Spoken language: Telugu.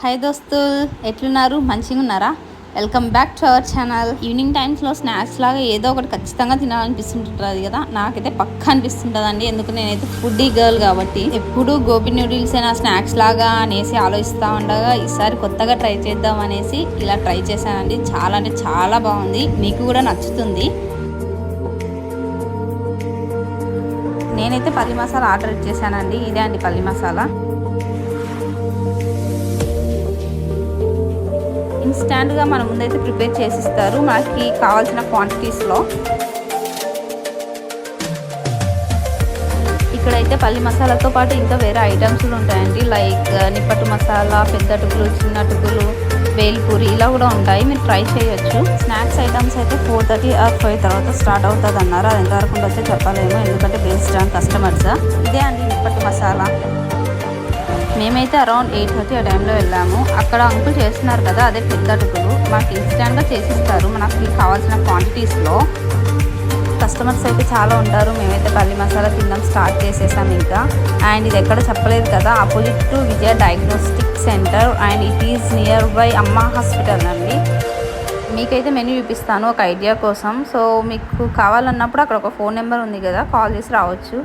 హాయ్ దోస్తులు, ఎట్లున్నారు? మంచిగా ఉన్నారా? Welcome back to our channel. Evening టైమ్స్లో స్నాక్స్ లాగా ఏదో ఒకటి ఖచ్చితంగా తినాలనిపిస్తుంటుంది కదా. నాకైతే పక్కా అనిపిస్తుంటుందండి. ఎందుకు నేనైతే ఫుడ్డీ గర్ల్ కాబట్టి ఎప్పుడు గోబీ నూడిల్స్ అయినా స్నాక్స్ లాగా అనేసి ఆలోచిస్తూ ఉండగా ఈసారి కొత్తగా ట్రై చేద్దాం అనేసి ఇలా ట్రై చేశానండి. చాలా అంటే చాలా బాగుంది. మీకు కూడా నచ్చుతుంది. నేనైతే పల్లి మసాలా ఆర్డర్ ఇచ్చేసానండి. ఇదే అండి పల్లి మసాలా. ఇన్స్టాంట్గా మన ముందైతే ప్రిపేర్ చేసిస్తారు మనకి కావాల్సిన క్వాంటిటీస్లో. ఇక్కడైతే పల్లి మసాలాతో పాటు ఇంకా వేరే ఐటమ్స్ ఉంటాయండి. లైక్ నిప్పట్టు మసాలా, పెద్ద అటుకులు, చిన్న అటుకులు, వేల్పూరి ఇలా కూడా ఉంటాయి. మీరు ట్రై చేయొచ్చు. స్నాక్స్ ఐటమ్స్ అయితే 4:30 or 5 తర్వాత స్టార్ట్ అవుతుంది అన్నారు. అది ఎంతవరకు ఉండొచ్చో చెప్పలేము, ఎందుకంటే బేస్డ్ ఆన్ కస్టమర్స్. ఇదే అండి నిప్పట్టు మసాలా. మేమైతే అరౌండ్ 8:30 ఆ టైంలో వెళ్ళాము. అక్కడ అంకుల్ చేస్తున్నారు కదా, అదే పెద్ద అటుకులు మాకు ఇన్స్టాంట్గా చేసిస్తారు మనకి కావాల్సిన క్వాంటిటీస్లో. కస్టమర్స్ అయితే చాలా ఉంటారు. మేమైతే పల్లి మసాలా తినడం స్టార్ట్ చేసేసాం ఇంకా. అండ్ ఇది ఎక్కడ చెప్పలేదు కదా, opposite to Vijaya diagnostic centre and it is near by అమ్మ హాస్పిటల్ అండి. మీకైతే మెనూ చూపిస్తాను ఒక ఐడియా కోసం. సో మీకు కావాలన్నప్పుడు అక్కడ ఒక ఫోన్ నెంబర్ ఉంది కదా, కాల్ చేసి రావచ్చు.